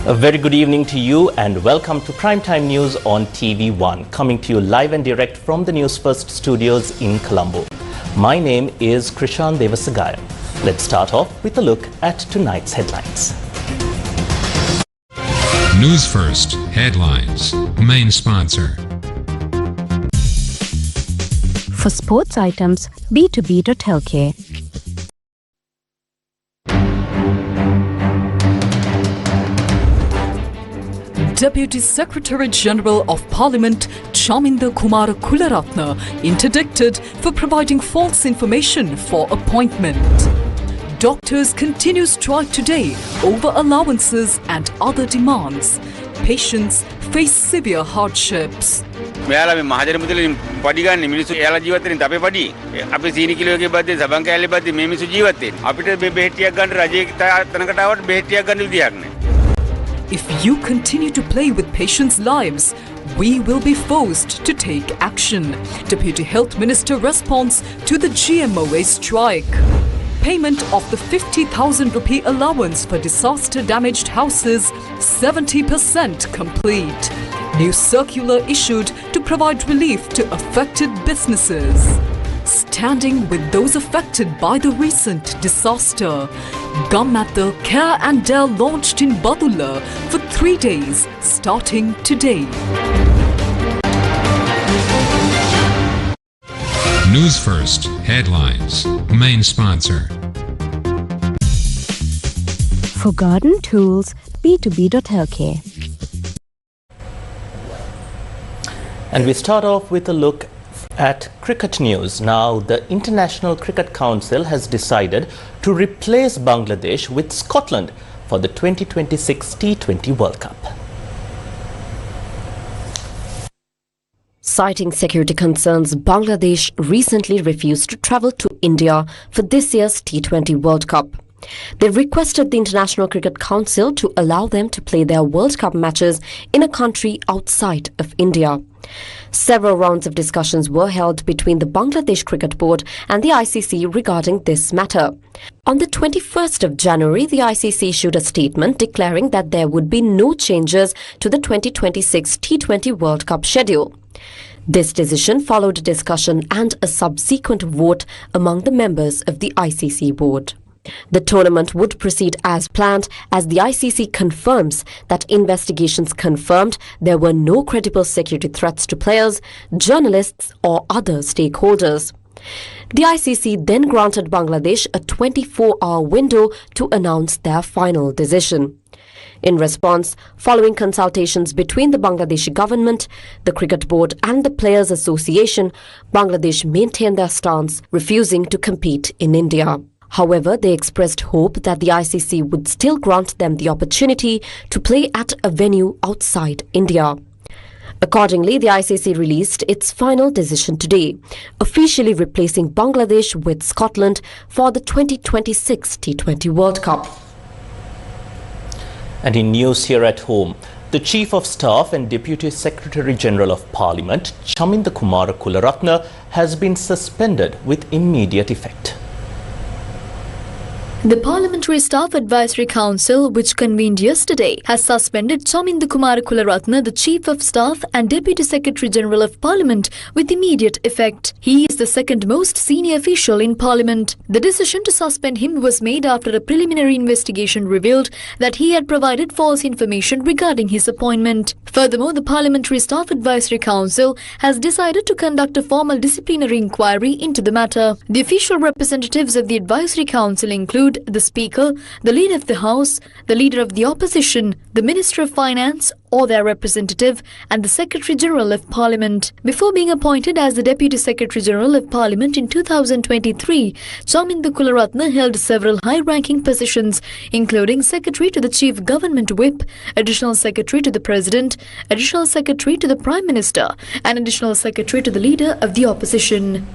A very good evening to you and welcome to Primetime News on TV1, coming to you live and direct from the Newsfirst studios in Colombo. My name is Krishan Devasagaya. Let's start off with a look at tonight's headlines. Newsfirst headlines. Main sponsor. For sports items, B2B.lk. Deputy Secretary General of Parliament Chamminda Kumara Kularatna interdicted for providing false information for appointment. Doctors continue strike today over allowances and other demands. Patients face severe hardships. මෙයාලා මේ මහජන මුදලින් පඩි ගන්න මිනිස්සු එයාලා ජීවත් වෙන අපේ පඩි අපි සීනි කිලෝ එකේ බද්දේ සබන් කෑල්ලේ බද්දේ මේ මිනිස්සු ජීවත් වෙන්නේ අපිට මේ බෙහෙටියක් ගන්න රජයේ තනකට ආවට බෙහෙටියක් ගන්න විදියක් නැහැ. If you continue to play with patients' lives, we will be forced to take action. Deputy Health Minister responds to the GMOA strike. Payment of the 50,000 rupee allowance for disaster-damaged houses 70% complete. New circular issued to provide relief to affected businesses. Standing with those affected by the recent disaster, Gammadda Care and Dare launched in Badulla for 3 days, starting today. Newsfirst headlines. Main sponsor. For garden tools, B2B.lk. And we start off with a look at cricket news. Now, the International Cricket Council has decided to replace Bangladesh with Scotland for the 2026 T20 World Cup. Citing security concerns, Bangladesh recently refused to travel to India for this year's T20 World Cup. They requested the International Cricket Council to allow them to play their World Cup matches in a country outside of India. Several rounds of discussions were held between the Bangladesh Cricket Board and the ICC regarding this matter. On the 21st of January, the ICC issued a statement declaring that there would be no changes to the 2026 T20 World Cup schedule. This decision followed a discussion and a subsequent vote among the members of the ICC board. The tournament would proceed as planned as the ICC confirms that investigations confirmed there were no credible security threats to players, journalists or other stakeholders. The ICC then granted Bangladesh a 24-hour window to announce their final decision. In response, following consultations between the Bangladeshi government, the Cricket Board and the Players Association, Bangladesh maintained their stance, refusing to compete in India. However, they expressed hope that the ICC would still grant them the opportunity to play at a venue outside India. Accordingly, the ICC released its final decision today, officially replacing Bangladesh with Scotland for the 2026 T20 World Cup. And in news here at home, the Chief of Staff and Deputy Secretary General of Parliament, Chamminda Kumara Kularatna, has been suspended with immediate effect. The Parliamentary Staff Advisory Council, which convened yesterday, has suspended Chamminda Kumara Kularatna, the Chief of Staff and Deputy Secretary General of Parliament, with immediate effect. He is the second most senior official in Parliament. The decision to suspend him was made after a preliminary investigation revealed that he had provided false information regarding his appointment. Furthermore, the Parliamentary Staff Advisory Council has decided to conduct a formal disciplinary inquiry into the matter. The official representatives of the Advisory Council include the Speaker, the Leader of the House, the Leader of the Opposition, the Minister of Finance or their representative and the Secretary General of Parliament. Before being appointed as the Deputy Secretary General of Parliament in 2023, Chamminda Kularatna held several high-ranking positions, including Secretary to the Chief Government Whip, Additional Secretary to the President, Additional Secretary to the Prime Minister and Additional Secretary to the Leader of the Opposition.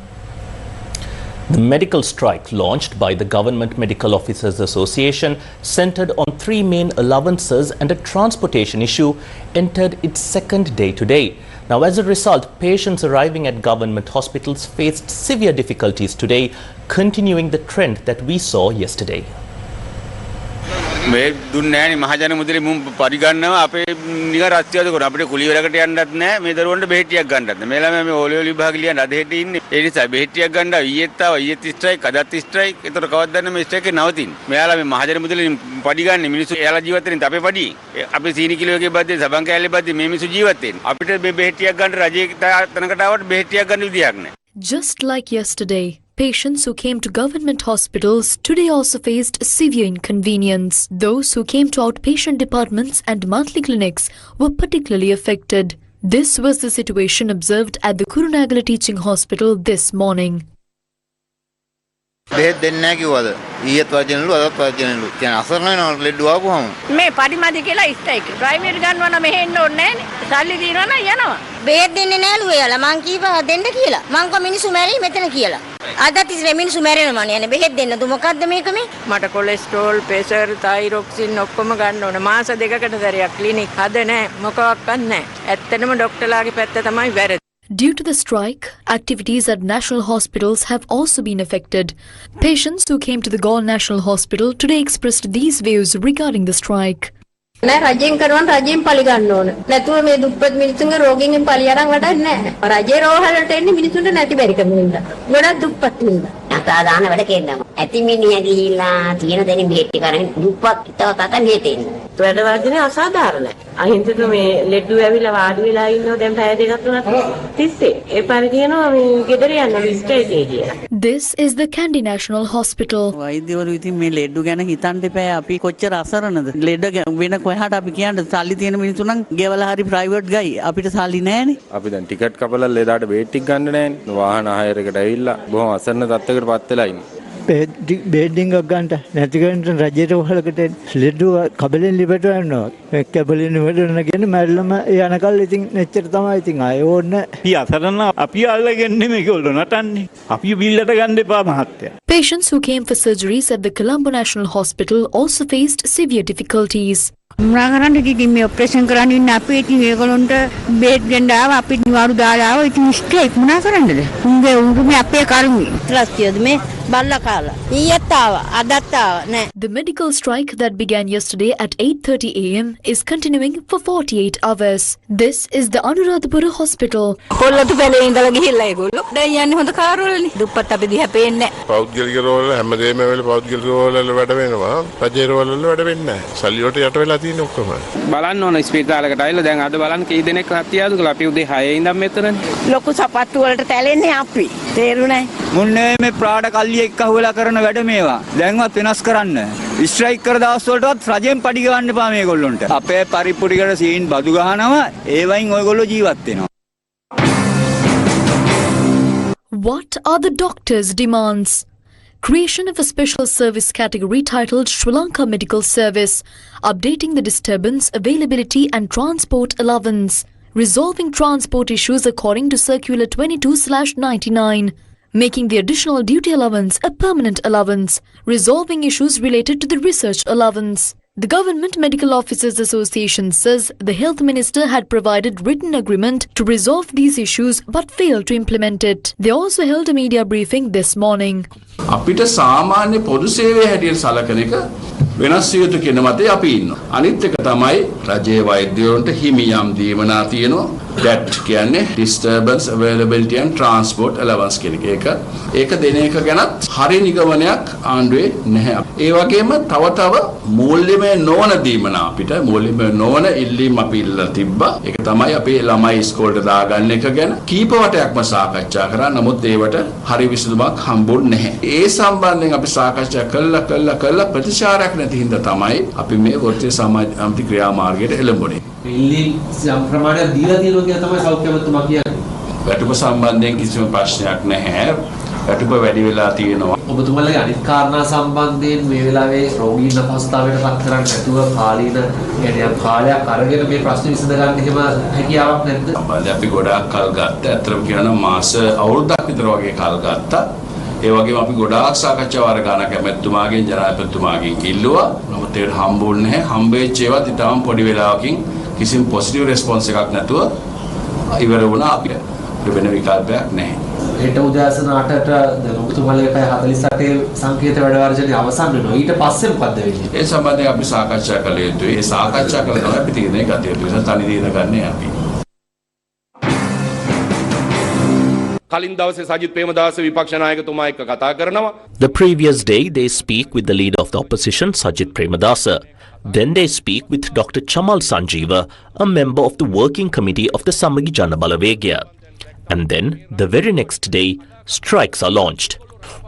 The medical strike launched by the Government Medical Officers Association, centered on three main allowances and a transportation issue, entered its second day today. Now, as a result, patients arriving at government hospitals faced severe difficulties today, continuing the trend that we saw yesterday. මේ දුන්නේ නැහැ නේ මහජන මුදලේ මුන් පරිගන්නව අපේ නිකන් රත්යද කරන අපිට කුලිවරකට යන්නත් නැහැ මේ දරුවන්ට බෙහෙටියක් ගන්නත් නැහැ මේ ළමයා මේ ඕලියෝ විභාග ලියන්න අද හෙට ඉන්නේ ඒ නිසා බෙහෙටියක් ගන්න ඊයේත් ආවා ඊයේත් ස්ට්‍රයික් අදත් ස්ට්‍රයික් ඒතර කවද්දන්න මේ ස්ට්‍රයික් එක නවතින්නේ මෙයාලා මේ මහජන මුදලේ පරිගන්නේ මිනිස්සු එයාලා ජීවත් වෙන්නේ අපේ පඩි අපේ සීනි කිලෝ එකේ බද්දේ සබන් කෑල්ලේ බද්දේ මේ මිනිස්සු ජීවත් වෙන්නේ අපිට මේ බෙහෙටියක් ගන්න රජයේ තැනකට ආවට බෙහෙටියක් ගන්න විදියක් නැහැ. Just like yesterday, patients who came to government hospitals today also faced severe inconvenience. Those who came to outpatient departments and monthly clinics were particularly affected. This was the situation observed at the Kurunagala Teaching Hospital this morning. බෙහෙත් දෙන්නේ නැහැ කිව්වද? ඊයේත් වර්ජනලු අදත් වර්ජනලු. දැන් අසරණ වෙනවා ලෙඩ ආවම. මේ පරිමදි කියලා ස්ට්‍රයික්. ප්‍රයිමරි ගන්නවා නම් මෙහෙ එන්න ඕනේ නැහැ නේ. සල්ලි දිනනවා නම් යනවා. බෙහෙත් දෙන්නේ නැලු එයාලා. මං කීවා දෙන්න කියලා. මං කො මිනිස්සු මැරෙයි මෙතන කියලා. අදත් ඉතින් මිනිස්සු මැරෙනවා නේ. බෙහෙත් දෙන්න දු මොකද්ද මේක මේ? මට කොලෙස්ටරෝල්, ප්‍රෙෂර්, තයිරොක්සින් ඔක්කොම ගන්න ඕන. මාස දෙකකට සැරයක් ක්ලිනික් හද නැහැ. මොකවත් නැහැ. ඇත්තටම ડોක්ටර්ලාගේ පැත්ත තමයි වැරදි. Due to the strike, activities at national hospitals have also been affected. Patients who came to the Galle National Hospital today expressed these views regarding the strike. නෑ රජයෙන් කරනවා රජයෙන් පලි ගන්න ඕන. නැතුව මේ දුප්පත් මිනිස්සුන්ගේ රෝගීන්ගෙන් පලි අරන් වැඩක් නෑ. රජයේ රෝහලට එන්නේ මිනිස්සුන්ට නැති බැරි කම නිසා. ගොඩක් දුප්පත් නිසා. අසාධාරණ වැඩ කෙන්නම. ඇති මිනිහා ගිහිල්ලා තියෙන දෙනින් බෙහෙත් කරන් දුප්පත් තව බෙහෙත් එන්න. වැඩ වර්ධනේ අසාධාරණයි. අහිංසක මේ ලෙඩු ඇවිල්ලා වාඩි වෙලා ඉන්නෝ දැන් පැය දෙකක් තුනක් තිස්සේ. ඒ පාරේ කියනවා මේ ගෙදර යන්න ස්ටේජ් එකේ කියලා. This is the Kandy National Hospital. වෛද්‍යවරු ඉතින් මේ ලෙඩු ගැන හිතන්න එපා අපි කොච්චර අසරණද. ලෙඩ වෙන කොහාට අපි කියන්නේ සල්ලි තියෙන මිනිස්සු නම් ගෙවලා හරි ප්‍රයිවට් ගයි. අපිට සල්ලි නැහැනේ. අපි දැන් ටිකට් කපලා ලෙඩාට බේට් ටික ගන්න නැහැනේ. වාහන හයරකට ඇවිල්ලා බොහොම අසරණ තත්ත්වයකට පත් වෙලා ඉන්නේ. බේඩිංගක් ගන්නට නැති කරන්න රජයට හොලකට ලෙඩු කබලෙන් ලිපට යනවා. මේ කබලෙන් වලන කියන මැල්ලම යනකල් ඉතින් මෙච්චර තමයි ඉතින් ආය ඕන්න. අපි අසරණ අපි අල්ලගන්නේ මේගොල්ලෝ නටන්නේ. අපි බිල්ලට ගන්න එපා මහත්තයා. Patients who came for surgeries at the Colombo National Hospital also faced severe difficulties. මරාගන්න කිව්කින් මේ ඔපරේෂන් කරන්න ඉන්න අපි ඉතින් ඒගොල්ලොන්ට බේඩ් ගන්න ආව අපි නිවාරු දාලා ආව ඉතින් ස්ට්‍රයික් මොනා කරන්නද? උන්ගේ මේ අපේ කරුණි. ත්‍රාස් කියද මේ බල්ලා කාලා. ඊයත් ආවා අදත් ආවා නෑ. The medical strike that began yesterday at 8:30 a.m. is continuing for 48 hours. This is the Anuradhapura Hospital. කොල්ලතු පැලේ ඉඳලා ගිහිල්ලා ඒගොල්ලෝ දැන් යන්නේ හොඳ කාර්වලනේ. දුප්පත් අපි දිහා පේන්නේ නෑ. පෞද්ගලික රෝවල හැමදේම වෙලේ පෞද්ගලික රෝවල වැඩ වෙනවා. රජයේ රෝවල වැඩ වෙන්නේ නෑ. සල්ලි වලට යට වෙලා තියෙන ඔක්කොම. බලන්න ඕන ස්පීතාලයකට ඇවිල්ලා දැන් අද බලන්න කී දෙනෙක් හත්තියාද කියලා අපි උදේ 6 ඉඳන් මෙතනනේ. ලොකු සපත්තු වලට තැලෙන්නේ අපි. තේරුණා? මුන්නේ මේ ප්‍රාඩ කල්ලි එක්ක අහුවෙලා කරන වැඩ මේවා. දැන්වත් වෙනස් කරන්න. ස්ට්‍රයික් කර දවස් වලටවත් රජෙන් පඩි ගන්න එපා මේගොල්ලොන්ට. අපේ පරිප්පුටිකට සීන් බදු ගහනවා. ඒ වයින් ඔයගොල්ලෝ ජීවත් වෙනවා. What are the doctors' demands? Creation of a special service category titled Sri Lanka Medical Service, updating the disturbance, availability and transport allowance, resolving transport issues according to Circular 22/99, making the additional duty allowance a permanent allowance, resolving issues related to the research allowance. The Government Medical Officers Association says the Health Minister had provided written agreement to resolve these issues but failed to implement it. They also held a media briefing this morning. අපිට සාමාන්‍ය පොදු සේවය හැටියට සලකන එක වෙනස් යුතු කියන මතේ අපි ඉන්නවා. අනිත් එක තමයි රජයේ වෛද්‍යවරුන්ට හිමියම් දීමනා තියෙනවා. that කියන්නේ disturbance availability and transport allowance කියන එක. ඒක දෙන එක ගැනත් හරි නිගමනයක් ආණ්ඩුවේ නැහැ. ඒ වගේම තව මූල්‍යමය නොවන දීමනා අපිට මූල්‍යමය නොවන ඉල්ලීම් අපි ඉල්ලලා තිබ්බා. ඒක තමයි අපි ළමයි ඉස්කෝලේට දාගන්න එක ගැන කීප වටයක්ම සාකච්ඡා කරා. නමුත් ඒවට හරි විසඳුමක් හම්බුනේ නැහැ. ඒ සම්බන්ධයෙන් අපි සාකච්ඡා කළා ප්‍රතිචාරයක් නැති හින්දා තමයි අපි මේ වෘත්තීය සමාජ අන්ති ක්‍රියාමාර්ගයට එළඹුණේ. ඉල්ලීම් ප්‍රමාණයක් දීලා තියෙනවා කියලා තමයි සෞඛ්‍ය අමාත්‍යතුමා කියන්නේ. වැටුප සම්බන්ධයෙන් කිසිම ප්‍රශ්නයක් නැහැ. වැටුප වැඩි වෙලා තියෙනවා. ඔබතුමාලගේ අනිත් කාරණා සම්බන්ධයෙන් මේ වෙලාවේ රෝගීන් අපහසුතාවයට පත් කරන්නේ නැතුව කාලීන يعني කාලයක් අරගෙන මේ ප්‍රශ්න විසඳ ගන්න එහෙම හැකියාවක් නැද්ද? අපි ගොඩාක් කල් ගත්තා. අතරම කියනවා මාස අවුරුද්දක් විතර වගේ කල් ගත්තා. ඒ වගේම අපි ගොඩාක් සාකච්ඡා වාර ගණනක් ඇමැතුමාගෙන් ජනාධිපතිතුමාගෙන් ඉල්ලුවා. නමුත් ඒකට හම්බුන්නේ නැහැ. හම්බෙච්ච ඒවාත් ඊටම පොඩි වෙලාවකින් කිසිම පොසිටිව් රෙස්පොන්ස් එකක් නැතුව ඉවර වුණා අපිට. වෙන විකල්පයක් නැහැ. හෙට උදෑසන 8ට දැන් ඔබතුමාලගේ පැය 48 සංකේත වැඩ වර්ජනයේ අවසන් වෙනවා. ඊට පස්සේ මොකද්ද වෙන්නේ? ඒ සම්බන්ධයෙන් අපි සාකච්ඡා කළ යුතුයි. ඒ සාකච්ඡා කළා තමයි අපි තීරණය ගත යුතු. නිසා තනි තීරණ ගන්න අපි. කලින් දවසේ සජිත් ප්‍රේමදාස විපක්ෂ නායකතුමා එක්ක කතා කරනවා. The previous day, they speak with the leader of the opposition, Sajit Premadasa. Then they speak with Dr. Chamal Sanjeeva, a member of the working committee of the Samagi Jana Balawegya. And then, the very next day, strikes are launched.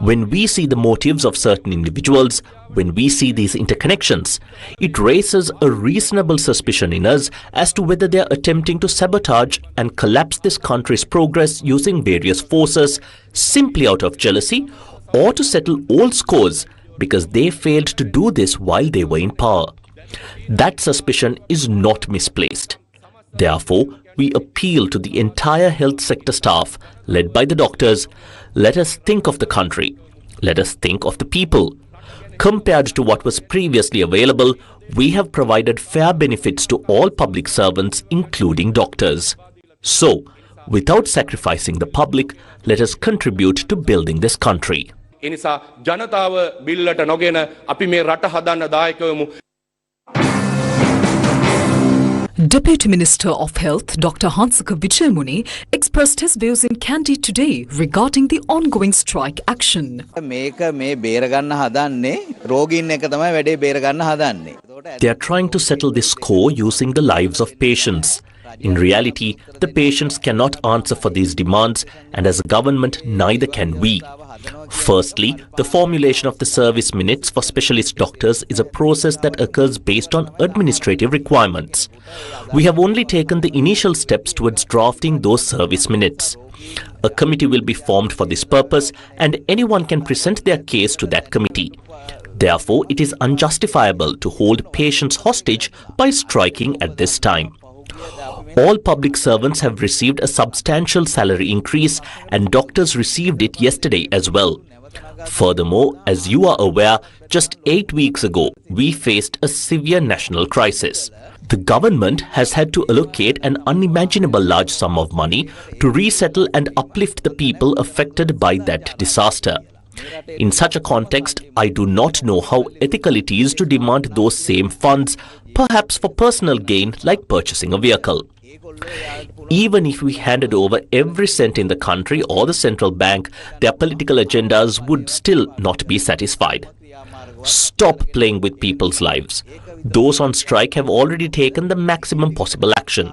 When we see the motives of certain individuals, when we see these interconnections, it raises a reasonable suspicion in us as to whether they are attempting to sabotage and collapse this country's progress using various forces simply out of jealousy or to settle old scores because they failed to do this while they were in power. That suspicion is not misplaced. Therefore, we appeal to the entire health sector staff, led by the doctors, let us think of the country. Let us think of the people. Compared to what was previously available, we have provided fair benefits to all public servants, including doctors. So, without sacrificing the public, let us contribute to building this country. එනිසා ජනතාව බිල්ලට නොගෙන අපි මේ රට හදන්න දායක වෙමු. Deputy Minister of Health Dr. Hansaka Vijayamuni expressed his views in Kandy today regarding the ongoing strike action. මේක මේ බේරගන්න හදන්නේ රෝගීන් එක තමයි වැඩේ බේරගන්න හදන්නේ. They are trying to settle this score using the lives of patients. In reality, the patients cannot answer for these demands, and as a government, neither can we. Firstly, the formulation of the service minutes for specialist doctors is a process that occurs based on administrative requirements. We have only taken the initial steps towards drafting those service minutes. A committee will be formed for this purpose, and anyone can present their case to that committee. Therefore, it is unjustifiable to hold patients hostage by striking at this time. All public servants have received a substantial salary increase, and doctors received it yesterday as well. Furthermore, as you are aware, just 8 weeks ago, we faced a severe national crisis. The government has had to allocate an unimaginable large sum of money to resettle and uplift the people affected by that disaster. In such a context, I do not know how ethical it is to demand those same funds, perhaps for personal gain like purchasing a vehicle. Even if we handed over every cent in the country or the central bank, their political agendas would still not be satisfied. Stop playing with people's lives. Those on strike have already taken the maximum possible action.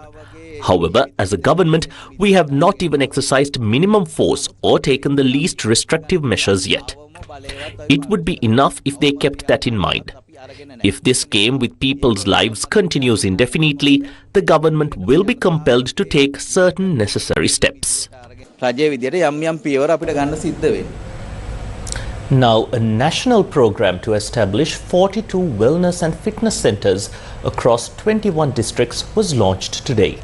However, as a government, we have not even exercised minimum force or taken the least restrictive measures yet. It would be enough if they kept that in mind. If this game with people's lives continues indefinitely, the government will be compelled to take certain necessary steps. Now, a national program to establish 42 wellness and fitness centers across 21 districts was launched today.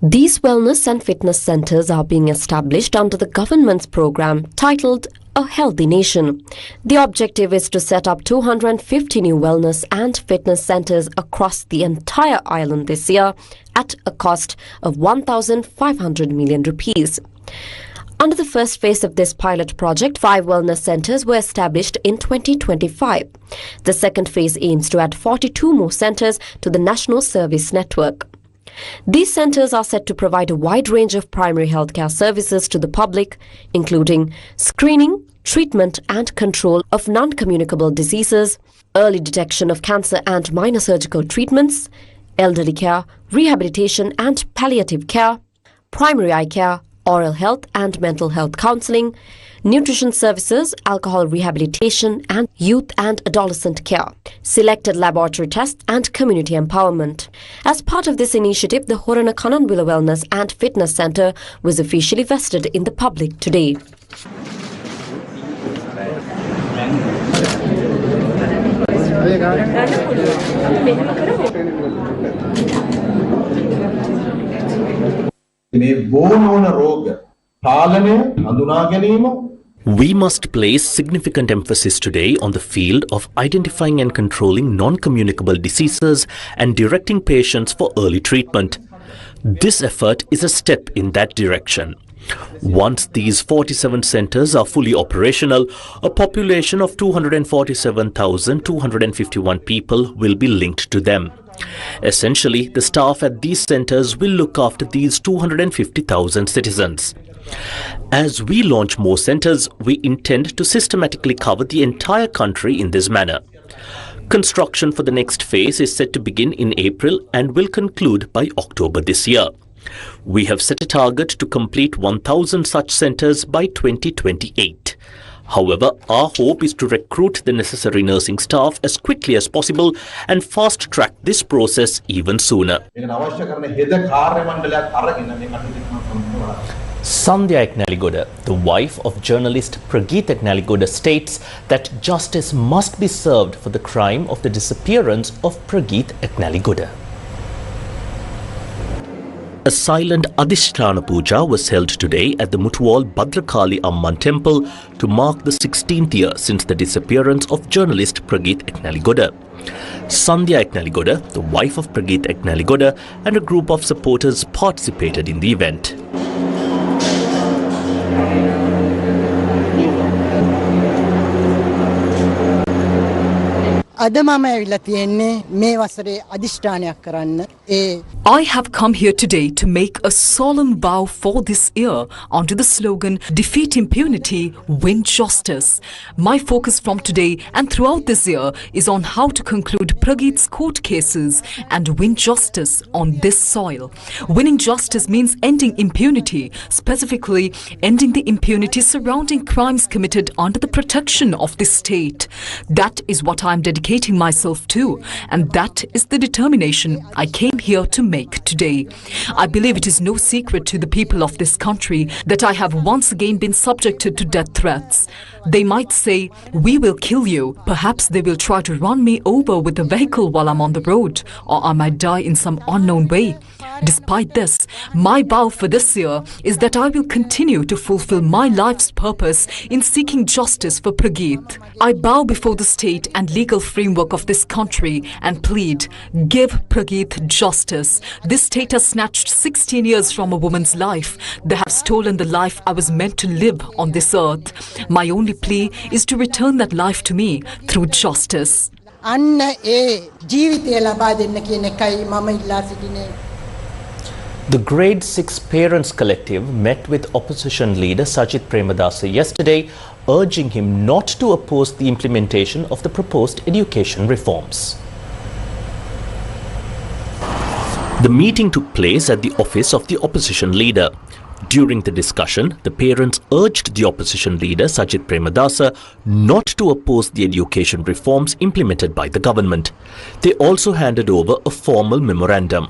These wellness and fitness centers are being established under the government's program titled A Healthy Nation. The objective is to set up 250 new wellness and fitness centers across the entire island this year at a cost of 1,500 million rupees. Under the first phase of this pilot project, 5 wellness centers were established in 2025. The second phase aims to add 42 more centers to the national service network. These centers are set to provide a wide range of primary healthcare services to the public, including screening, treatment and control of non-communicable diseases, early detection of cancer and minor surgical treatments, elderly care, rehabilitation and palliative care, primary eye care, oral health and mental health counseling, nutrition services, alcohol rehabilitation and youth and adolescent care, selected laboratory tests and community empowerment. As part of this initiative, the Horana Kananwila Wellness and Fitness Center was officially vested in the public today. We must place significant emphasis today on the field of identifying and controlling non-communicable diseases and directing patients for early treatment. This effort is a step in that direction. Once these 47 centres are fully operational, a population of 247,251 people will be linked to them. Essentially, the staff at these centres will look after these 250,000 citizens. As we launch more centres, we intend to systematically cover the entire country in this manner. Construction for the next phase is set to begin in April and will conclude by October this year. We have set a target to complete 1,000 such centres by 2028. However, our hope is to recruit the necessary nursing staff as quickly as possible and fast-track this process even sooner. Sandhya Eknaligoda, the wife of journalist Prageet Eknaligoda, states that justice must be served for the crime of the disappearance of Prageet Eknaligoda. A silent Adhisthana Puja was held today at the Muttuwal Bhadrakali Amman temple to mark the 16th year since the disappearance of journalist Prageet Eknaligoda. Sandhya Eknaligoda, the wife of Prageet Eknaligoda, and a group of supporters participated in the event. I have come here today to make a solemn vow for this year under the slogan Defeat Impunity, Win Justice. My focus from today and throughout this year is on how to conclude Prageet's court cases and win justice on this soil. Winning justice means ending impunity, specifically ending the impunity surrounding crimes committed under the protection of this state. That is what I am dedicating myself to, and that is the determination I came here to make today. I believe it is no secret to the people of this country that I have once again been subjected to death threats. They might say, "We will kill you." Perhaps they will try to run me over with a vehicle while I'm on the road, or I might die in some unknown way. Despite this, my vow for this year is that I will continue to fulfill my life's purpose in seeking justice for Prageet. I bow before the state and legal framework of this country and plead, give Prageet justice. This state has snatched 16 years from a woman's life. They have stolen the life I was meant to live on this earth. My only plea is to return that life to me through justice. The Grade 6 Parents Collective met with opposition leader Sajith Premadasa yesterday, urging him not to oppose the implementation of the proposed education reforms. The meeting took place at the office of the opposition leader. During the discussion, the parents urged the opposition leader Sajith Premadasa not to oppose the education reforms implemented by the government. They also handed over a formal memorandum.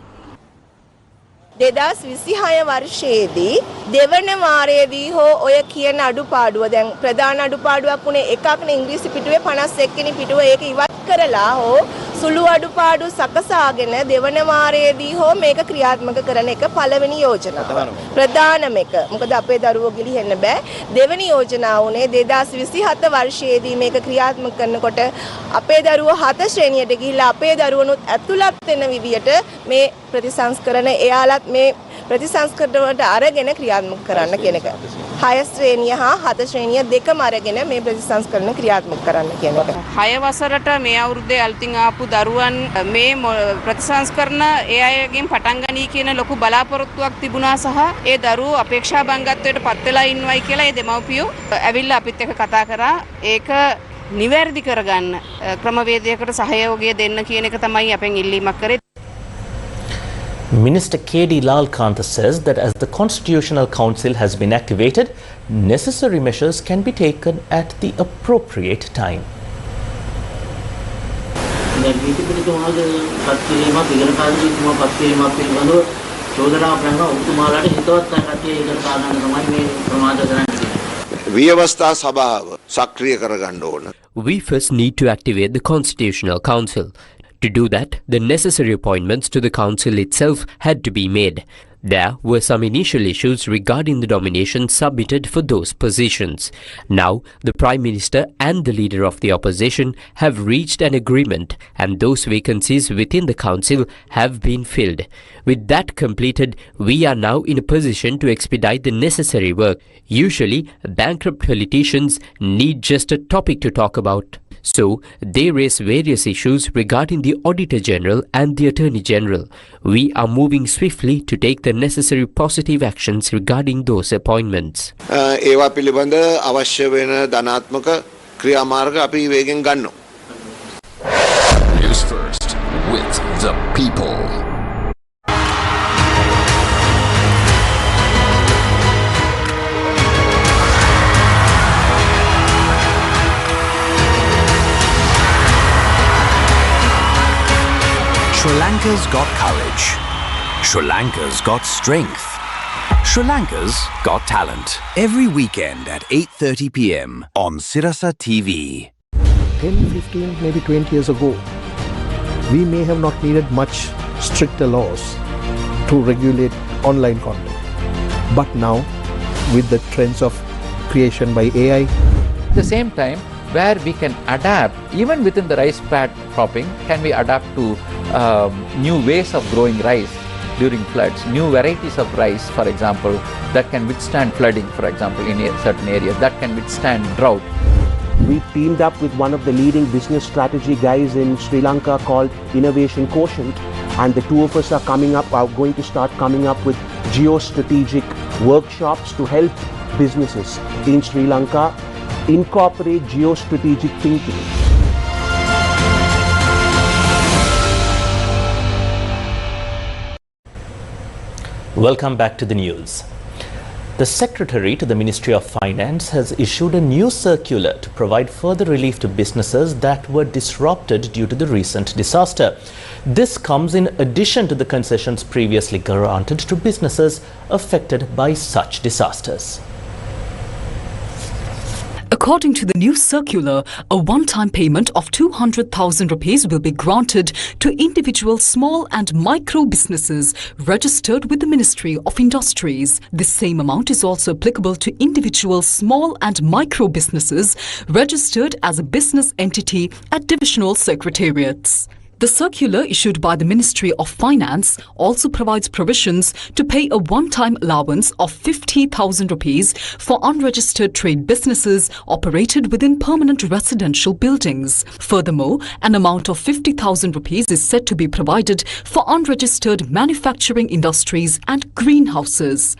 2026 වර්ෂයේදී දෙවන වාරයේදී හෝ ඔය කියන අඩුපාඩුව දැන් ප්‍රධාන අඩුපාඩුවක් උනේ එකක්නේ ඉංග්‍රීසි පිටුවේ 51 වෙනි පිටුව ඒක ඉවත් කරලා හෝ සුළු අඩුපාඩු සකසාගෙන දෙවන වාරයේදී හෝ මේක ක්‍රියාත්මක කරන එක පළවෙනි යෝජනාව. ප්‍රධානම එක. මොකද අපේ දරුවෝ ගිලිහෙන්න බෑ. දෙවෙනි යෝජනාව උනේ 2027 වර්ෂයේදී මේක ක්‍රියාත්මක කරනකොට අපේ දරුවෝ 7 ශ්‍රේණියට ගිහිල්ලා අපේ දරුවනුත් ඇතුළත් වෙන විදියට මේ ප්‍රතිසංස්කරණ එයාලත් මේ ප්‍රතිසංස්කරණයට අරගෙන ක්‍රියාත්මක කරන්න කියන එක. 6 ශ්‍රේණිය හා 7 ශ්‍රේණිය දෙකම අරගෙන මේ ප්‍රතිසංස්කරණ ක්‍රියාත්මක කරන්න කියන එක. 6 වසරට මේ අවුරුද්දේ අලුතින් ආපු දරුවන් මේ ප්‍රතිසංස්කරණ ඒ අයගෙන් පටන් ගනී කියන ලොකු බලාපොරොත්තුවක් තිබුණා සහ ඒ දරුවෝ අපේක්ෂා බංගත්වයට පත් වෙලා ඉන්නවයි කියලා ඒ දෙමව්පියෝ ඇවිල්ලා අපිත් එක්ක කතා කරා. ඒක නිවැරදි කරගන්න ක්‍රමවේදයකට සහයෝගය දෙන්න කියන එක තමයි අපෙන් ඉල්ලීමක් කරේ. Minister K.D. Lalkantha says that as the Constitutional Council has been activated, necessary measures can be taken at the appropriate time. We first need to activate the Constitutional Council. To do that, the necessary appointments to the council itself had to be made. There were some initial issues regarding the nominations submitted for those positions. Now, the Prime Minister and the leader of the opposition have reached an agreement, and those vacancies within the council have been filled. With that completed, we are now in a position to expedite the necessary work. Usually, bankrupt politicians need just a topic to talk about. So, they raise various issues regarding the Auditor General and the Attorney General. We are moving swiftly to take the necessary positive actions regarding those appointments. ඒවා පිළිබඳ අවශ්‍ය වෙන ධනාත්මක ක්‍රියාමාර්ග අපි වේගෙන් ගන්නවා. News first with the people. Sri Lanka's got courage. Sri Lanka's got strength. Sri Lanka's got talent. Every weekend at 8:30 p.m. on Sirasa TV. 10, 15, maybe 20 years ago, we may have not needed much stricter laws to regulate online content. But now, with the trends of creation by AI, at the same time, where we can adapt, even within the rice pad cropping, can we adapt to new ways of growing rice during floods, new varieties of rice, for example, that can withstand flooding, for example, in certain areas, that can withstand drought. We teamed up with one of the leading business strategy guys in Sri Lanka called Innovation Quotient, and the two of us are going to start coming up with geostrategic workshops to help businesses in Sri Lanka incorporate geostrategic thinking. Welcome back to the news. The Secretary to the Ministry of Finance has issued a new circular to provide further relief to businesses that were disrupted due to the recent disaster. This comes in addition to the concessions previously granted to businesses affected by such disasters. According to the new circular, a one-time payment of 200,000 rupees will be granted to individual small and micro businesses registered with the Ministry of Industries. This same amount is also applicable to individual small and micro businesses registered as a business entity at divisional secretariats. The circular issued by the Ministry of Finance also provides provisions to pay a one-time allowance of 50,000 rupees for unregistered trade businesses operated within permanent residential buildings. Furthermore, an amount of 50,000 rupees is set to be provided for unregistered manufacturing industries and greenhouses.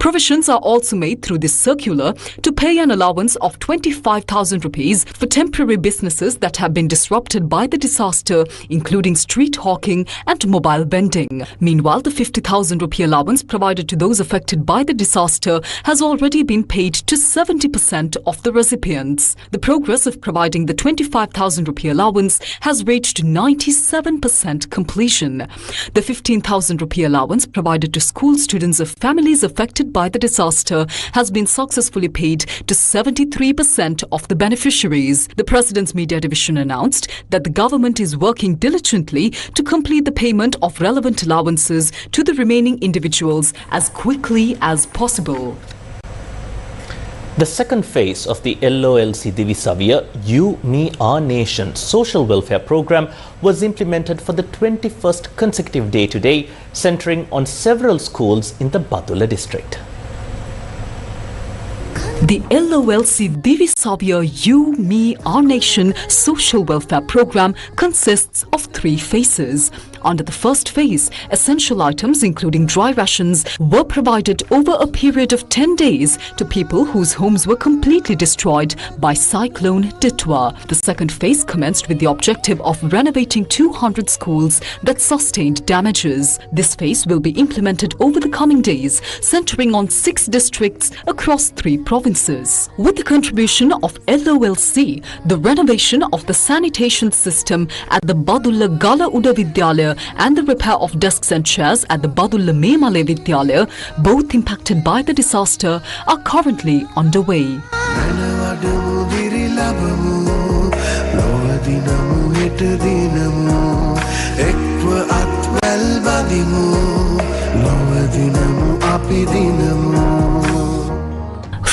Provisions are also made through this circular to pay an allowance of 25,000 rupees for temporary businesses that have been disrupted by the disaster, including street hawking and mobile vending. Meanwhile, the 50,000 rupee allowance provided to those affected by the disaster has already been paid to 70% of the recipients. The progress of providing the 25,000 rupee allowance has reached 97% completion. The 15,000 rupee allowance provided to school students of families affected by the disaster has been successfully paid to 73% of the beneficiaries. The President's Media Division announced that the government is working diligently to complete the payment of relevant allowances to the remaining individuals as quickly as possible. The second phase of the LOLC Divisavia You, Me, Our Nation social welfare program was implemented for the 21st consecutive day today, centering on several schools in the Badulla district. The LOLC Divisavia You, Me, Our Nation social welfare program consists of 3 phases. Under the first phase, essential items including dry rations were provided over a period of 10 days to people whose homes were completely destroyed by Cyclone Ditwa. The second phase commenced with the objective of renovating 200 schools that sustained damages. This phase will be implemented over the coming days, centering on 6 districts across 3 provinces. With the contribution of LOLC, the renovation of the sanitation system at the Badulla Gala Uda Vidyalaya and the repair of desks and chairs at the Badulla Memale Vidyalaya, both impacted by the disaster, are currently underway.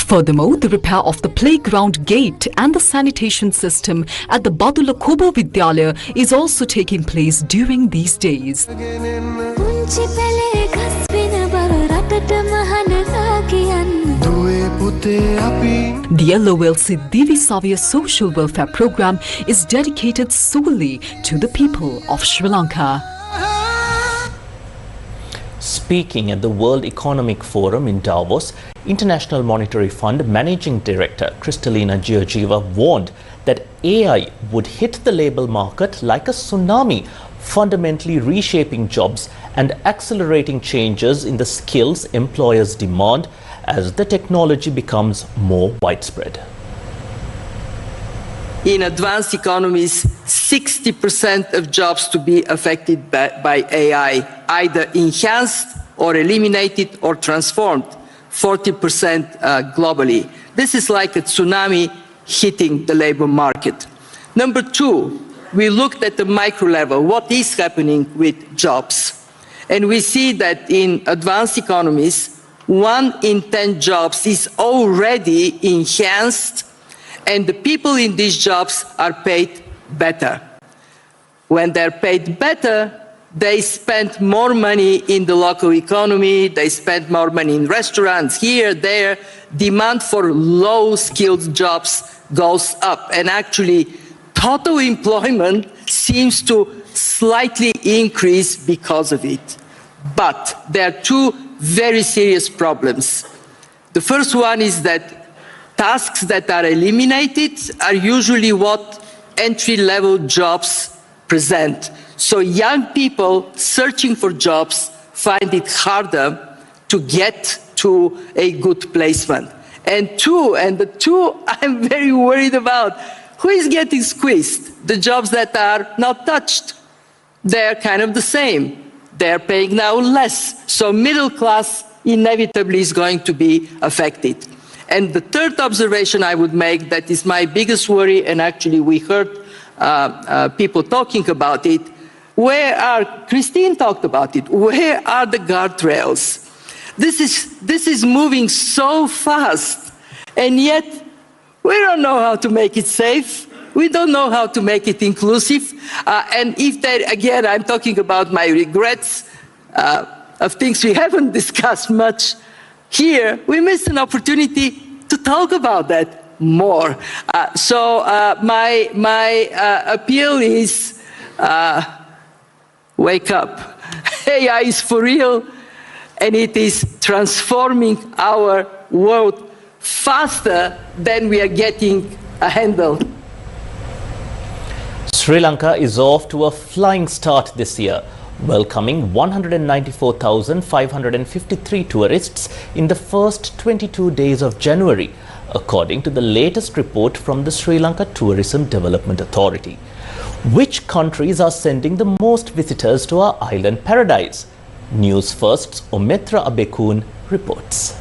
Furthermore, the repair of the playground gate and the sanitation system at the Badula Kobo Vidyalaya is also taking place during these days. The LOLC Divi Savya social welfare program is dedicated solely to the people of Sri Lanka. Speaking at the World Economic Forum in Davos, International Monetary Fund Managing Director Kristalina Georgieva warned that AI would hit the labour market like a tsunami, fundamentally reshaping jobs and accelerating changes in the skills employers demand as the technology becomes more widespread. In advanced economies, 60% of jobs to be affected by AI, either enhanced or eliminated or transformed, 40% globally. This is like a tsunami hitting the labor market. Number two, we looked at the micro level, what is happening with jobs. And we see that in advanced economies, 1 in 10 jobs is already enhanced, and the people in these jobs are paid better. When they're paid better, they spend more money in the local economy, they spend more money in restaurants, here, there. Demand for low-skilled jobs goes up, and actually total employment seems to slightly increase because of it. But there are two very serious problems. The first one is that tasks that are eliminated are usually what entry-level jobs present. So young people searching for jobs find it harder to get to a good placement. And the two I'm very worried about, who is getting squeezed? The jobs that are not touched. They're kind of the same. They're paying now less. So middle class inevitably is going to be affected. And the third observation I would make, that is my biggest worry, and actually we heard people talking about it, Christine talked about it, where are the guardrails? This is moving so fast, and yet we don't know how to make it safe. We don't know how to make it inclusive. And if there, again, I'm talking about my regrets of things we haven't discussed much here, we missed an opportunity to talk about that more. So my appeal is wake up. AI is for real, and it is transforming our world faster than we are getting a handle. Sri Lanka is off to a flying start this year, welcoming 194,553 tourists in the first 22 days of January, according to the latest report from the Sri Lanka Tourism Development Authority. Which countries are sending the most visitors to our island paradise? Newsfirst's Ometra Abekun reports.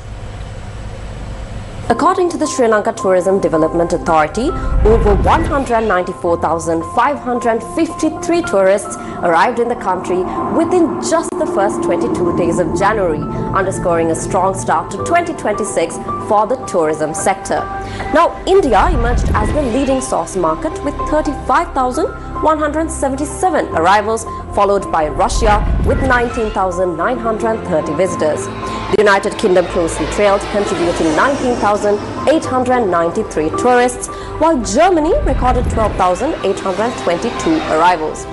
According to the Sri Lanka Tourism Development Authority, over 194,553 tourists arrived in the country within just the first 22 days of January, underscoring a strong start to 2026 for the tourism sector. Now, India emerged as the leading source market with 35,177 arrivals, followed by Russia with 19,930 visitors. The United Kingdom closely trailed, contributing 19,893 tourists, while Germany recorded 12,822 arrivals.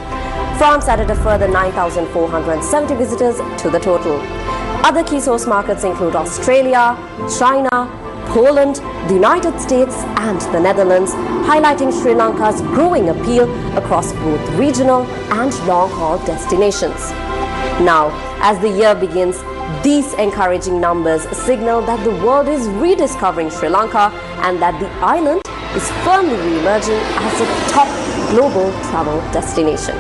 France added a further 9,470 visitors to the total. Other key source markets include Australia, China, Poland, the United States and the Netherlands, highlighting Sri Lanka's growing appeal across both regional and long-haul destinations. Now, as the year begins, these encouraging numbers signal that the world is rediscovering Sri Lanka and that the island is firmly re-emerging as a top global travel destination.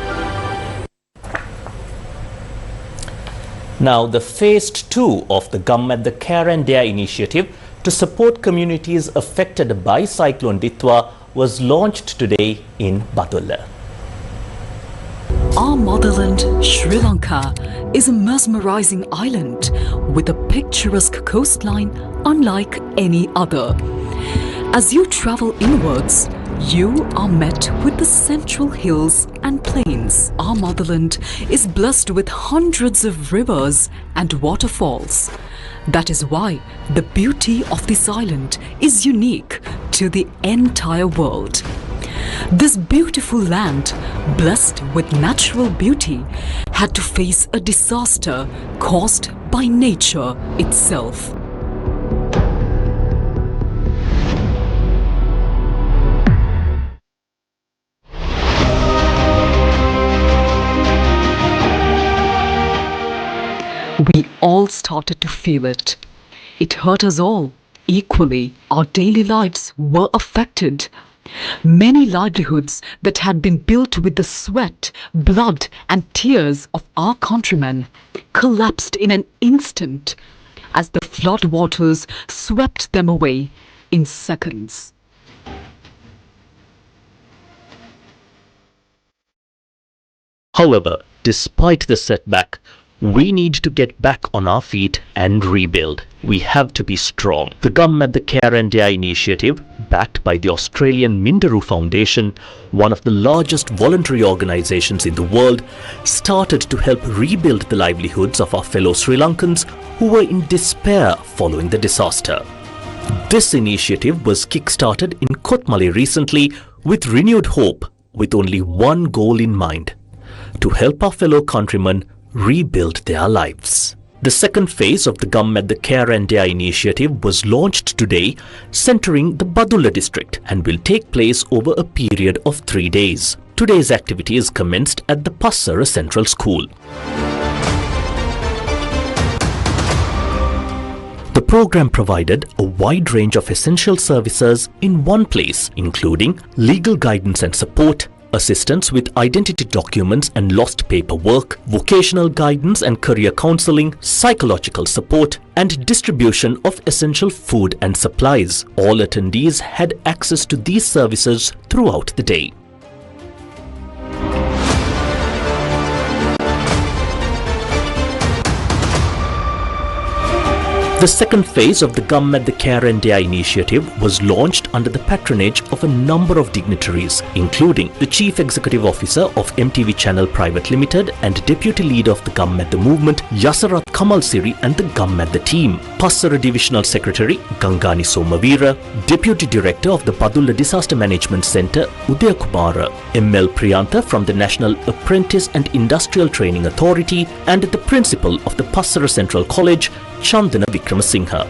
Now, the Phase 2 of the Gammadda Care and Dare initiative to support communities affected by Cyclone Ditwa was launched today in Badulla. Our motherland, Sri Lanka, is a mesmerizing island with a picturesque coastline unlike any other. As you travel inwards, you are met with the central hills and plains. Our motherland is blessed with hundreds of rivers and waterfalls. That is why the beauty of this island is unique to the entire world. This beautiful land, blessed with natural beauty, had to face a disaster caused by nature itself. We all started to feel it. It hurt us all equally. Our daily lives were affected. Many livelihoods that had been built with the sweat, blood and tears of our countrymen collapsed in an instant as the flood waters swept them away in seconds. However, despite the setback, we need to get back on our feet and rebuild. We have to be strong. The Gammadda Care India initiative, backed by the Australian Mindaru Foundation, one of the largest voluntary organizations in the world, started to help rebuild the livelihoods of our fellow Sri Lankans who were in despair following the disaster. This initiative was kick-started in Kotmale recently with renewed hope, with only one goal in mind: to help our fellow countrymen rebuild their lives. The second phase of the Gammadda Care India initiative was launched today, centering the Badulla district, and will take place over a period of 3 days. Today's activity is commenced at the Passara Central School. The program provided a wide range of essential services in one place, including legal guidance and support, assistance with identity documents and lost paperwork, vocational guidance and career counseling, psychological support, and distribution of essential food and supplies. All attendees had access to these services throughout the day. The second phase of the Gammadda Care India initiative was launched under the patronage of a number of dignitaries, including the Chief Executive Officer of MTV Channel Private Limited and Deputy Leader of the Gammadda Movement, Yasarath Kamalsiri, and the Gammadda team, Passara Divisional Secretary Gangani Somavira, Deputy Director of the Badulla Disaster Management Centre, Udaya Kumara, ML Priyantha from the National Apprentice and Industrial Training Authority, and the Principal of the Passara Central College, Chandana Vikramasinghe.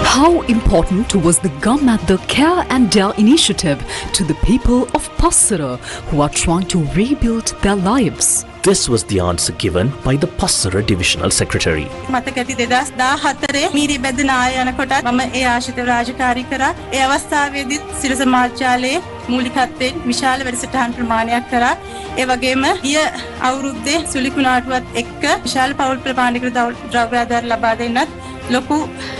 How important was the Gammadda Care India initiative to the people of Passara who are trying to rebuild their lives? This was the answer given by the Passara Divisional Secretary. මතකති 2014 මීරි බෙදන ආයනකොට මම ඒ ආශිත රාජකාරී කරා. ඒ අවස්ථාවේදී සිරස මාධ්‍යාලයේ මූලිකත්වයෙන් විශාල වැඩසටහන් ප්‍රමාණයක් කරා. ඒ වගේම ගිය අවුරුද්දේ සුලිකුණාටුවත් එක්ක විශාල පෞල් ප්‍රමාණයකට ද්‍රව්‍යාධාර ලබා දෙන්නත් ලොකු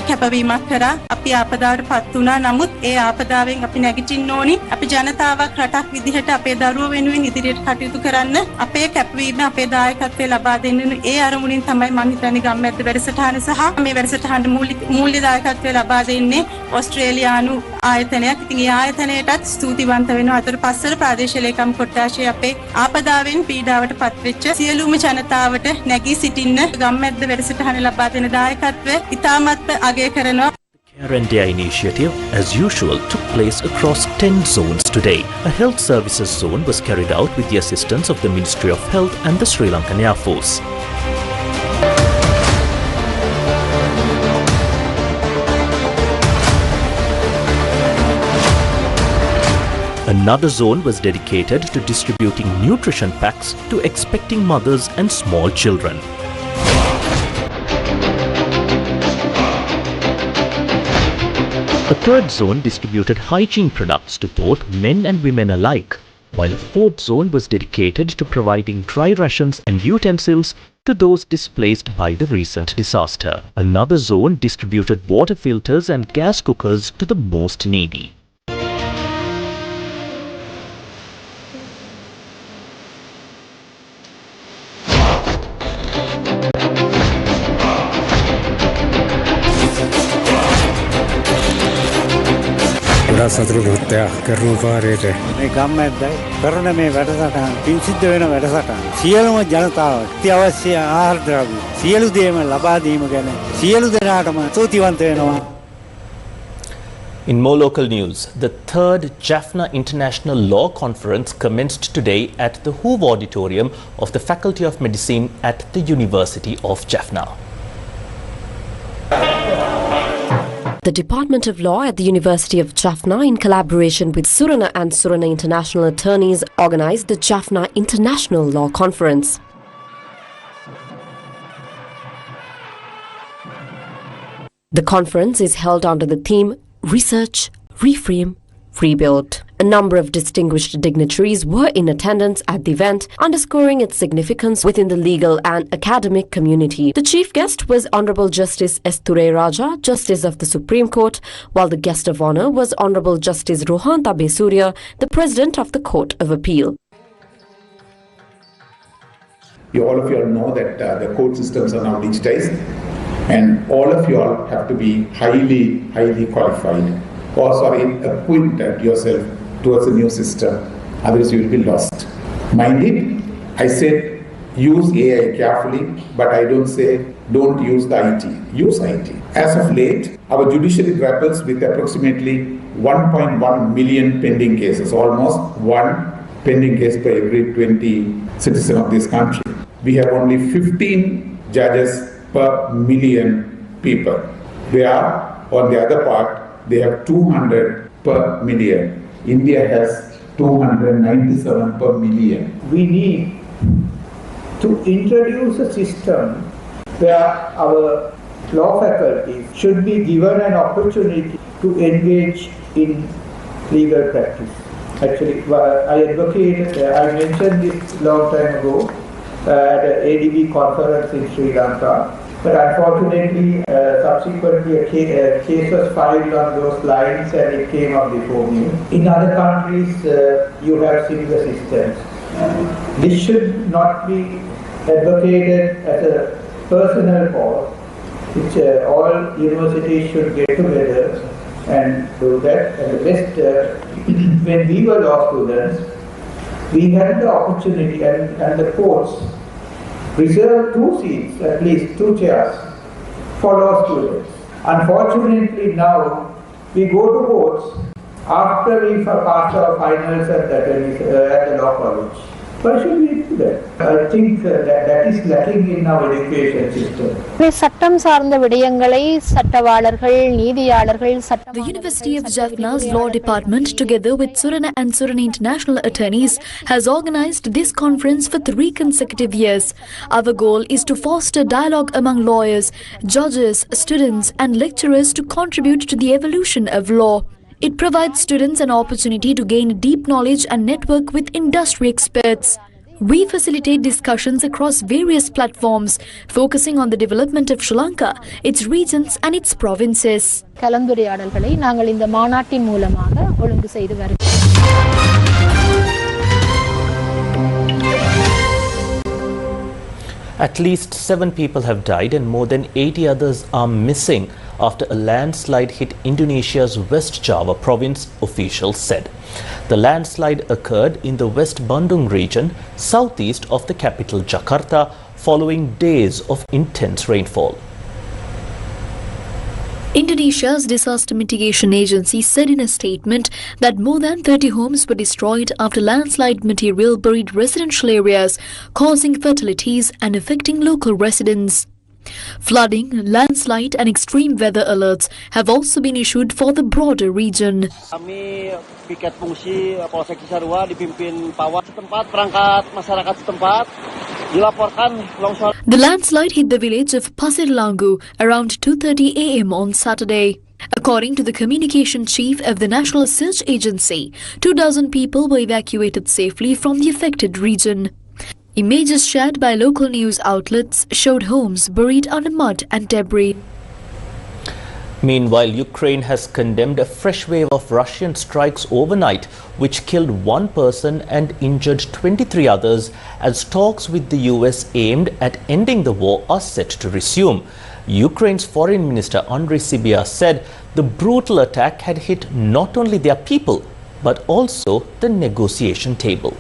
කැපවීමක් කරා. අපි ආපදාවට පත් වුණා. නමුත් ඒ ආපදාවෙන් අපි නැගිටින්න ඕනි. අපි ජනතාවක් රටක් විදිහට අපේ දරුවෝ වෙනුවෙන් ඉදිරියට කටයුතු කරන්න අපේ කැපවීම අපේ දායකත්වය ලබා දෙන්න ඒ අරමුණින් තමයි මම හිතන්නේ ගම්මැද්ද වැඩසටහන සහ මේ වැඩසටහනට මූල්‍ය දායකත්වය ලබා දෙන්නේ ඕස්ට්‍රේලියානු ආයතනයක්. ඉතින් ඒ ආයතනයටත් ස්තුතිවන්ත වෙනවා. අතට පස්සර ප්‍රාදේශීය ලේකම් කොට්ටාශයේ අපේ ආපදාවෙන් පීඩාවට පත්වෙච්ච සියලුම ජනතාවට නැගී සිටින්න ගම්මැද්ද වැඩසටහන ලබා දෙන දායකත්වය ඉතාමත් අගය කරනවා. Care India initiative, as usual, took place across 10 zones today. A health services zone was carried out with the assistance of the Ministry of Health and the Sri Lankan Air Force. Another zone was dedicated to distributing nutrition packs to expecting mothers and small children. A third zone distributed hygiene products to both men and women alike, while a fourth zone was dedicated to providing dry rations and utensils to those displaced by the recent disaster. Another zone distributed water filters and gas cookers to the most needy. ගොඩාක් සතුටු කෘත්‍යයක් කරන පාරේට මේ ගම්මැද්දයි කරන මේ වැඩසටහන පින් සිද්ධ වෙන වැඩසටහන සියලුම ජනතාවට අත්‍යවශ්‍ය ආහාර ද්‍රව්‍ය සියලු දේම ලබා දීම ගැන සියලු දෙනාටම ස්තුතිවන්ත වෙනවා. In more local news, the third Jaffna International Law Conference commenced today at the Hoover Auditorium of the Faculty of Medicine at the University of Jaffna. The Department of Law at the University of Jaffna, in collaboration with Surana and Surana International Attorneys, organized the Jaffna International Law Conference. The conference is held under the theme Research, Reframe, Rebuild. A number of distinguished dignitaries were in attendance at the event, underscoring its significance within the legal and academic community. The chief guest was Honorable Justice S. Raja, Justice of the Supreme Court, while the guest of honor was Honorable Justice Rohanta Besurya, the President of the Court of Appeal. All of you all know that the court systems are now digitized, and all of you all have to be highly qualified. Also acquainted yourself towards the new system, otherwise you will be lost. Mind it, I said use AI carefully, but I don't say don't use the IT. Use IT. As of late, our judiciary grapples with approximately 1.1 million pending cases, almost one pending case per every 20 citizens of this country. We have only 15 judges per million people. Where, on the other part, they have 200 per million. India has 297 per million. We need to introduce a system where our law faculties should be given an opportunity to engage in legal practice. Actually, I mentioned this long time ago at an ADB conference in Sri Lanka. But unfortunately, subsequently a case was filed on those lines and it came up before me. In other countries, you have similar systems. This should not be advocated as a personal cause, which all universities should get together and do that. And the best, when we were law students, we had the opportunity and the courts reserve 2 seats, at least 2 chairs for law students. Unfortunately now, we go to courts after we pass our finals at the law college. Why should we do that? I think that is lacking in our education system. சட்டம் சார்ந்த விடயங்களை சட்டவாளர்கள் நீதியாளர்கள் The University of Jaffna's Law Department, together with Surana and Surana International Attorneys, has organized this conference for 3 consecutive years. Our goal is to foster dialogue among lawyers, judges, students and lecturers to contribute to the evolution of law. It provides students an opportunity to gain deep knowledge and network with industry experts. We facilitate discussions across various platforms, focusing on the development of Sri Lanka, its regions and its provinces. கலந்துரையாடல்களை நாங்கள் இந்த மாநாட்டின் மூலமாக ஒழுங்கு செய்து வருகிறோம். At least 7 people have died and more than 80 others are missing after a landslide hit Indonesia's West Java province, officials said. The landslide occurred in the West Bandung region, southeast of the capital Jakarta, following days of intense rainfall. Indonesia's disaster mitigation agency said in a statement that more than 30 homes were destroyed after landslide material buried residential areas, causing fatalities and affecting local residents. Flooding, landslide and extreme weather alerts have also been issued for the broader region. Kami piket fungsi Polsek Cisarua dipimpin pawat setempat, perangkat masyarakat setempat dilaporkan longsor. The landslide hit the village of Pasir Langu around 2:30 a.m. on Saturday. According to the communication chief of the National Search Agency, 2,000 people were evacuated safely from the affected region. Images shared by local news outlets showed homes buried under mud and debris. Meanwhile, Ukraine has condemned a fresh wave of Russian strikes overnight, which killed 1 person and injured 23 others, as talks with the US aimed at ending the war are set to resume. Ukraine's Foreign Minister Andriy Sybiha said the brutal attack had hit not only their people, but also the negotiation table.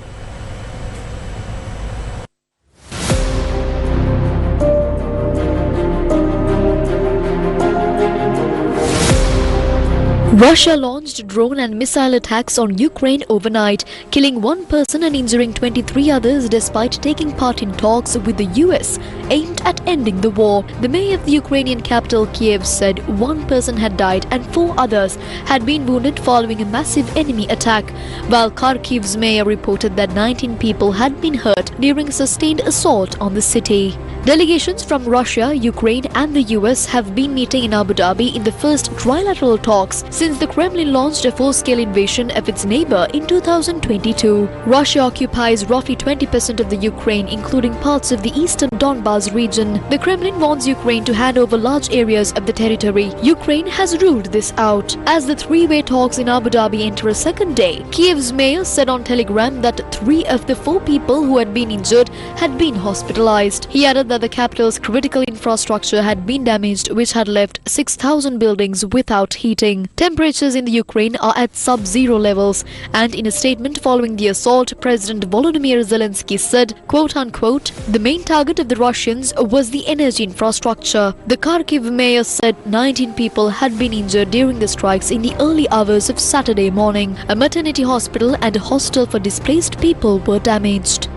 Russia launched drone and missile attacks on Ukraine overnight, killing 1 person and injuring 23 others despite taking part in talks with the US aimed at ending the war. The mayor of the Ukrainian capital Kiev said 1 person had died and 4 others had been wounded following a massive enemy attack, while Kharkiv's mayor reported that 19 people had been hurt during a sustained assault on the city. Delegations from Russia, Ukraine and the US have been meeting in Abu Dhabi in the first trilateral talks since the Kremlin launched a full-scale invasion of its neighbor in 2022. Russia occupies roughly 20% of the Ukraine, including parts of the eastern Donbas region. The Kremlin wants Ukraine to hand over large areas of the territory. Ukraine has ruled this out. As the three-way talks in Abu Dhabi enter a second day, Kiev's mayor said on Telegram that 3 of the 4 people who had been injured had been hospitalized. He added that the capital's critical infrastructure had been damaged, which had left 6,000 buildings without heating. Temperatures in the Ukraine are at sub-zero levels, and in a statement following the assault, President Volodymyr Zelensky said, quote-unquote, the main target of the Russians was the energy infrastructure. The Kharkiv mayor said 19 people had been injured during the strikes in the early hours of Saturday morning. A maternity hospital and a hostel for displaced people were damaged.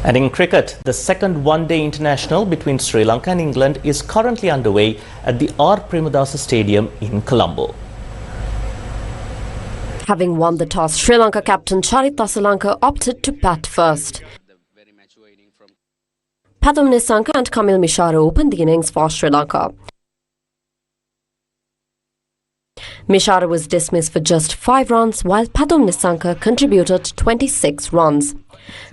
And in cricket, the second one-day international between Sri Lanka and England is currently underway at the R. Premadasa Stadium in Colombo. Having won the toss, Sri Lanka captain Charith Asalanka opted to bat first. Padam Nisanka and Kamil Mishara opened the innings for Sri Lanka. Mishara was dismissed for just 5 runs, while Padam Nisanka contributed 26 runs.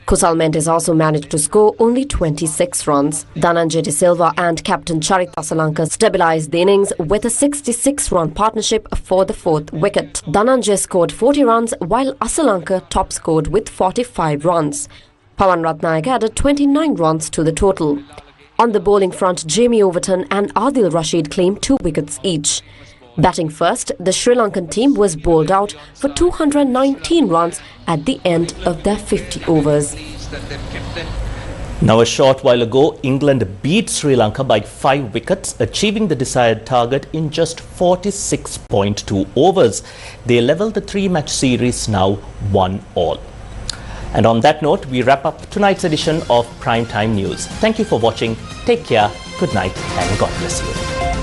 Kusal Mendes also managed to score only 26 runs. Dhananjay De Silva and captain Charith Asalanka stabilised the innings with a 66-run partnership for the 4th wicket. Dhananjay scored 40 runs, while Asalanka top-scored with 45 runs. Pawan Ratnayake added 29 runs to the total. On the bowling front, Jamie Overton and Adil Rashid claimed 2 wickets each. Batting first, the Sri Lankan team was bowled out for 219 runs at the end of their 50 overs. Now, a short while ago, England beat Sri Lanka by 5 wickets, achieving the desired target in just 46.2 overs. They levelled the 3-match series now 1-1. And on that note, we wrap up tonight's edition of Primetime News. Thank you for watching. Take care, good night, and God bless you.